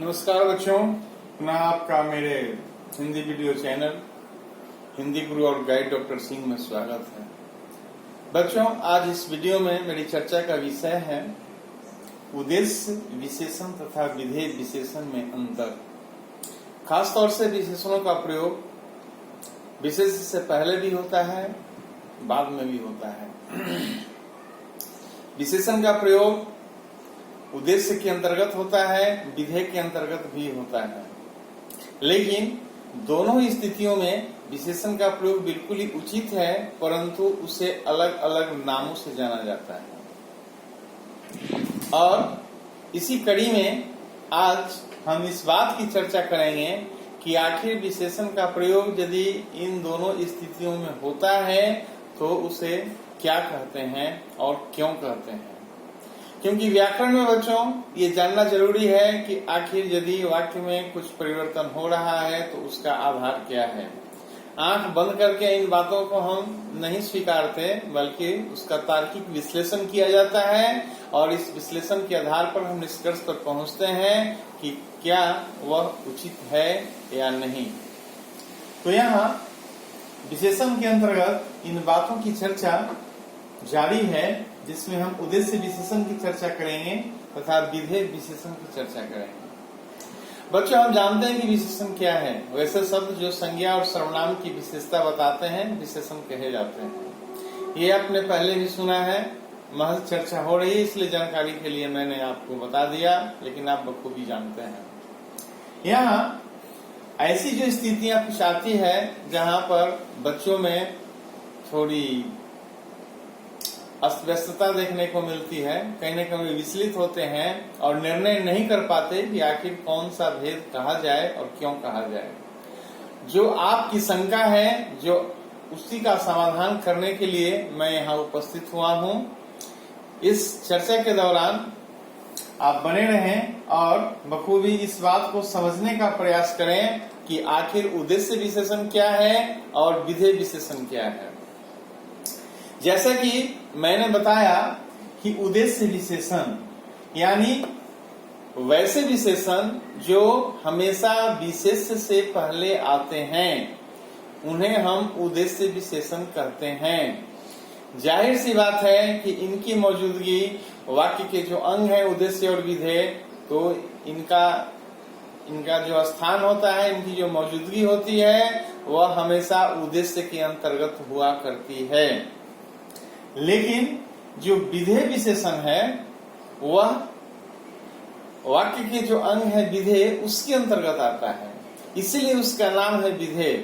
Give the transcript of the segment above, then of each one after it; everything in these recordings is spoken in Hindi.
नमस्कार बच्चों, पुनः आपका मेरे हिंदी वीडियो चैनल हिंदी गुरु और गाइड डॉक्टर सिंह में स्वागत है। बच्चों, आज इस वीडियो में मेरी चर्चा का विषय है उद्देश्य विशेषण तथा विधेय विशेषण में अंतर। खासतौर से विशेषणों का प्रयोग विशेष से पहले भी होता है, बाद में भी होता है। विशेषण का प्रयोग उद्देश्य के अंतर्गत होता है, विधेय के अंतर्गत भी होता है, लेकिन दोनों ही स्थितियों में विशेषण का प्रयोग बिल्कुल ही उचित है, परंतु उसे अलग अलग नामों से जाना जाता है। और इसी कड़ी में आज हम इस बात की चर्चा करेंगे कि आखिर विशेषण का प्रयोग यदि इन दोनों स्थितियों में होता है तो उसे क्या कहते हैं और क्यों कहते हैं। क्योंकि व्याकरण में बच्चों ये जानना जरूरी है कि आखिर यदि वाक्य में कुछ परिवर्तन हो रहा है तो उसका आधार क्या है। आंख बंद करके इन बातों को हम नहीं स्वीकारते, बल्कि उसका तार्किक विश्लेषण किया जाता है और इस विश्लेषण के आधार पर हम निष्कर्ष पर पहुंचते हैं कि क्या वह उचित है या नहीं। तो यहाँ विशेषण के अंतर्गत इन बातों की चर्चा जारी है, जिसमें हम उद्देश्य विशेषण की चर्चा करेंगे तथा विधेय विशेषण की चर्चा करेंगे। बच्चों, हम जानते हैं कि विशेषण क्या है। वैसे शब्द जो संज्ञा और सर्वनाम की विशेषता बताते हैं विशेषण कहे जाते हैं। ये आपने पहले भी सुना है, महज चर्चा हो रही है, इसलिए जानकारी के लिए मैंने आपको बता दिया, लेकिन आप बखूबी जानते हैं। यहाँ ऐसी जो स्थितियां कुछ आती है जहाँ पर बच्चों में थोड़ी अस्तव्यस्तता देखने को मिलती है, कहीं न कहीं विचलित होते हैं और निर्णय नहीं कर पाते कि आखिर कौन सा भेद कहा जाए और क्यों कहा जाए। जो आपकी शंका है, जो उसी का समाधान करने के लिए मैं यहाँ उपस्थित हुआ हूँ। इस चर्चा के दौरान आप बने रहें और बखूबी इस बात को समझने का प्रयास करें कि आखिर उद्देश्य विशेषण क्या है और विधेय विशेषण क्या है। जैसा कि मैंने बताया कि उद्देश्य विशेषण यानी वैसे विशेषण जो हमेशा विशेष्य से पहले आते हैं, उन्हें हम उद्देश्य विशेषण कहते हैं। जाहिर सी बात है कि इनकी मौजूदगी वाक्य के जो अंग है उद्देश्य और विधेय, तो इनका जो स्थान होता है, इनकी जो मौजूदगी होती है, वह हमेशा उद्देश्य के अंतर्गत हुआ करती है। लेकिन जो विधेय विशेषण है वह वाक्य के जो अंग है विधेय, उसके अंतर्गत आता है, इसीलिए उसका नाम है विधेय।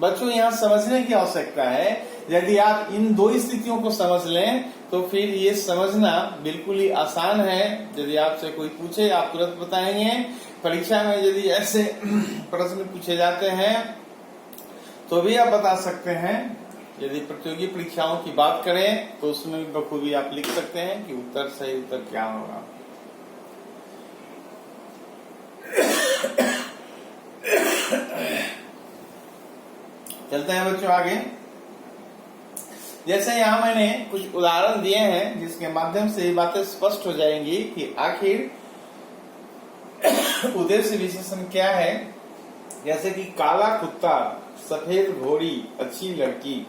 बच्चों, यहाँ समझने की आवश्यकता है। यदि आप इन दो स्थितियों को समझ लें तो फिर ये समझना बिल्कुल ही आसान है। यदि आपसे कोई पूछे आप तुरंत बताएंगे। परीक्षा में यदि ऐसे प्रश्न पूछे जाते हैं तो भी आप बता सकते हैं। यदि प्रतियोगी परीक्षाओं की बात करें तो उसमें भी बखूबी आप लिख सकते हैं कि सही उत्तर क्या होगा। चलते हैं बच्चों आगे। जैसे यहाँ मैंने कुछ उदाहरण दिए हैं जिसके माध्यम से ये बातें स्पष्ट हो जाएंगी कि आखिर उद्देश्य विशेषण क्या है। जैसे कि काला कुत्ता, सफेद घोड़ी, अच्छी लड़की।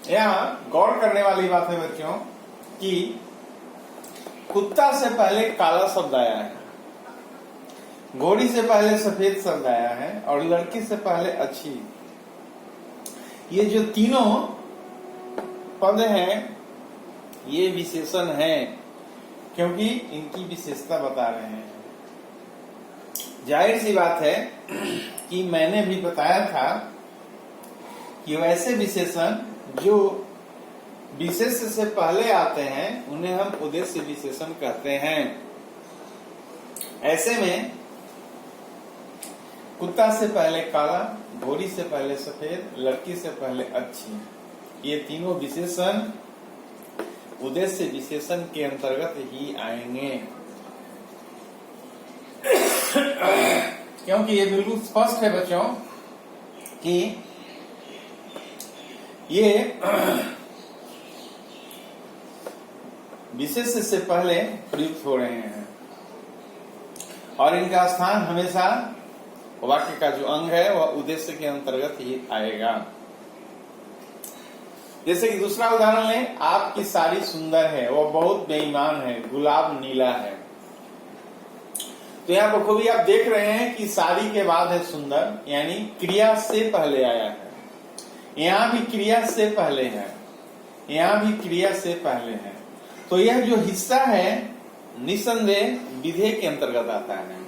यहाँ गौर करने वाली बात है बच्चों कि कुत्ता से पहले काला शब्द आया है, घोड़ी से पहले सफेद शब्द आया है और लड़की से पहले अच्छी। ये जो तीनों पद हैं ये विशेषण हैं, क्योंकि इनकी विशेषता बता रहे हैं। जाहिर सी बात है कि मैंने भी बताया था कि वैसे विशेषण जो विशेष्य से पहले आते हैं उन्हें हम उद्देश्य विशेषण कहते हैं। ऐसे में कुत्ता से पहले काला, घोड़ी से पहले सफेद, लड़की से पहले अच्छी, ये तीनों विशेषण उद्देश्य विशेषण के अंतर्गत ही आएंगे। क्योंकि ये बिल्कुल स्पष्ट है बच्चों कि ये विशेष से पहले प्रयुक्त हो रहे हैं और इनका स्थान हमेशा वाक्य का जो अंग है वह उद्देश्य के अंतर्गत ही आएगा। जैसे कि दूसरा उदाहरण लें, आपकी साड़ी सुंदर है, वह बहुत बेईमान है, गुलाब नीला है। तो यहाँ पर खूबी आप देख रहे हैं कि साड़ी के बाद है सुंदर, यानी क्रिया से पहले आया है। यहाँ भी क्रिया से पहले है, यहाँ भी क्रिया से पहले है। तो यह जो हिस्सा है निसंदेह विधेय के अंतर्गत आता है।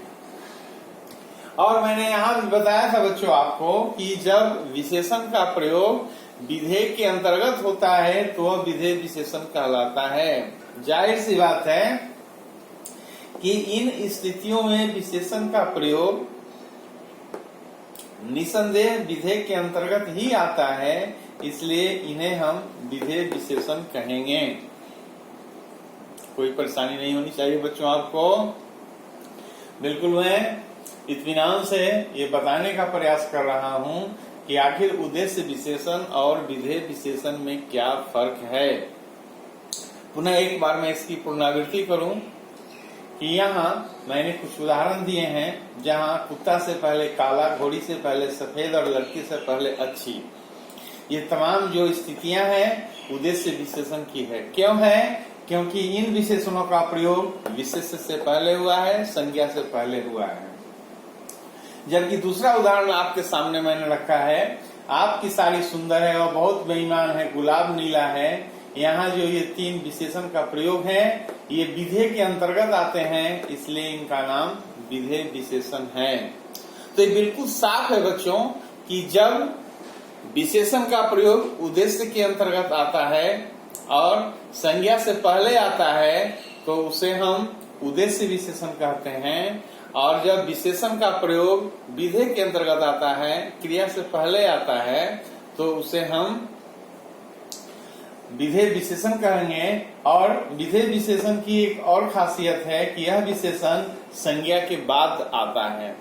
और मैंने यहाँ भी बताया था बच्चों आपको कि जब विशेषण का प्रयोग विधेय के अंतर्गत होता है तो वह विधेय विशेषण कहलाता है। जाहिर सी बात है कि इन स्थितियों में विशेषण का प्रयोग निसंदेह विधेय के अंतर्गत ही आता है, इसलिए इन्हें हम विधेय विशेषण कहेंगे। कोई परेशानी नहीं होनी चाहिए बच्चों आपको। बिल्कुल मैं इत्मीनान से ये बताने का प्रयास कर रहा हूं कि आखिर उद्देश्य विशेषण और विधेय विशेषण में क्या फर्क है। पुनः एक बार मैं इसकी पुनरावृत्ति करूं कि यहाँ मैंने कुछ उदाहरण दिए हैं जहाँ कुत्ता से पहले काला, घोड़ी से पहले सफेद और लड़की से पहले अच्छी। ये तमाम जो स्थितियां हैं उद्देश्य विशेषण की है। क्यों है? क्योंकि इन विशेषणों का प्रयोग विशेष्य से पहले हुआ है, संज्ञा से पहले हुआ है। जबकि दूसरा उदाहरण आपके सामने मैंने रखा है, आपकी साड़ी सुंदर है और बहुत बेईमान है, गुलाब नीला है। यहाँ जो ये तीन विशेषण का प्रयोग है ये विधेय के अंतर्गत आते हैं, इसलिए इनका नाम विधेय विशेषण है। तो ये बिल्कुल साफ है बच्चों कि जब विशेषण का प्रयोग उद्देश्य के अंतर्गत आता है और संज्ञा से पहले आता है तो उसे हम उद्देश्य विशेषण कहते हैं, और जब विशेषण का प्रयोग विधेय के अंतर्गत आता है, क्रिया से पहले आता है, तो उसे हम विधेय विशेषण कहेंगे। और विधेय विशेषण की एक और खासियत है कि यह विशेषण संज्ञा के बाद आता है।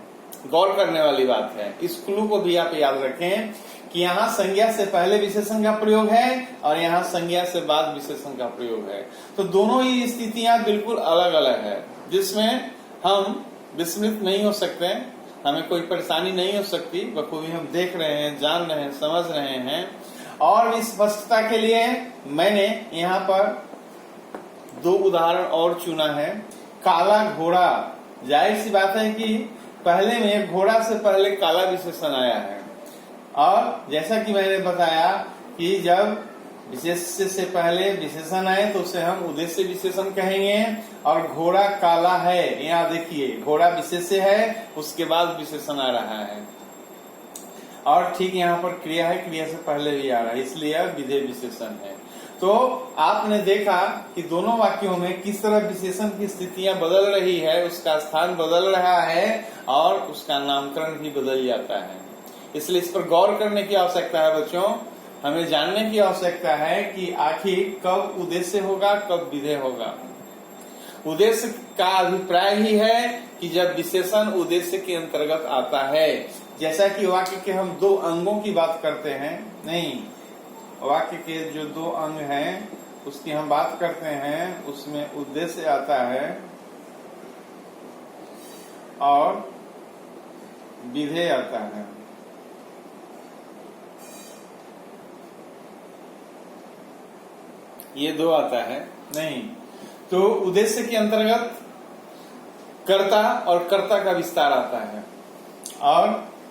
गौर करने वाली बात है, इस क्लू को भी आप याद रखें कि यहाँ संज्ञा से पहले विशेषण का प्रयोग है और यहाँ संज्ञा से बाद विशेषण का प्रयोग है। तो दोनों ही स्थितियां बिल्कुल अलग अलग है, जिसमें हम विस्मृत नहीं हो सकते, हमें कोई परेशानी नहीं हो सकती। बखूबी हम देख रहे हैं, जान रहे हैं, समझ रहे हैं। और इस स्पष्टता के लिए मैंने यहाँ पर दो उदाहरण और चुना है। काला घोड़ा, जाहिर सी बात है कि पहले में घोड़ा से पहले काला विशेषण आया है, और जैसा कि मैंने बताया कि जब विशेष्य से पहले विशेषण आए तो उसे हम उद्देश्य विशेषण कहेंगे। और घोड़ा काला है, यहाँ देखिए घोड़ा विशेष्य है, उसके बाद विशेषण आ रहा है। और ठीक यहाँ पर क्रिया है, क्रिया से पहले भी आ रहा है, इसलिए यह विधेय विशेषण है। तो आपने देखा कि दोनों वाक्यों में किस तरह विशेषण की स्थितियां बदल रही है, उसका स्थान बदल रहा है और उसका नामकरण भी बदल जाता है। इसलिए इस पर गौर करने की आवश्यकता है बच्चों। हमें जानने की आवश्यकता है कि आखिर कब उद्देश्य होगा, कब विधेय होगा। उद्देश्य का अभिप्राय ही है कि जब विशेषण उद्देश्य के अंतर्गत आता है। जैसा कि वाक्य के हम दो अंगों की बात करते हैं, नहीं, वाक्य के जो दो अंग हैं उसकी हम बात करते हैं, उसमें उद्देश्य आता है और विधेय आता है। ये दो आता है नहीं। तो उद्देश्य के अंतर्गत कर्ता और कर्ता का विस्तार आता है, और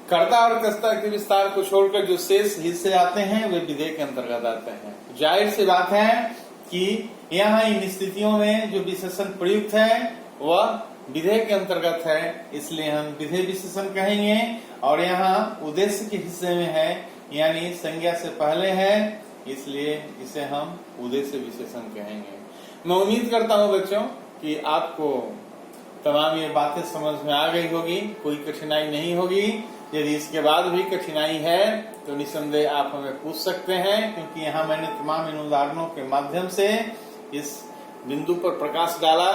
कर्ता और कर्ता के विस्तार को छोड़कर जो शेष हिस्से आते हैं वे विधेय के अंतर्गत आते हैं। जाहिर सी बात है कि यहाँ इन स्थितियों में जो विशेषण प्रयुक्त है वह विधेय के अंतर्गत है, इसलिए हम विधेय विशेषण कहेंगे। और यहाँ उद्देश्य के हिस्से में है, यानी संज्ञा से पहले है, इसलिए इसे हम उद्देश्य विशेषण कहेंगे। मैं उम्मीद करता हूँ बच्चों कि आपको तमाम ये बातें समझ में आ गई होगी, कोई कठिनाई नहीं होगी। यदि इसके बाद भी कठिनाई है तो निसंदेह आप हमें पूछ सकते हैं, क्योंकि यहाँ मैंने तमाम इन उदाहरणों के माध्यम से इस बिंदु पर प्रकाश डाला,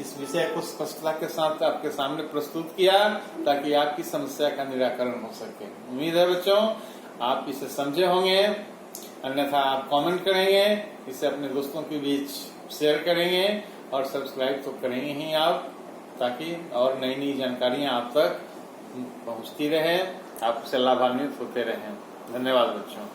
इस विषय को स्पष्टता के साथ आपके सामने प्रस्तुत किया ताकि आपकी समस्या का निराकरण हो सके। उम्मीद है बच्चों आप इसे समझे होंगे, अन्यथा आप कमेंट करेंगे, इसे अपने दोस्तों के बीच शेयर करेंगे और सब्सक्राइब तो करेंगे ही आप, ताकि और नई नई जानकारियां आप तक पहुंचती रहे, आपसे लाभान्वित होते रहें। धन्यवाद बच्चों।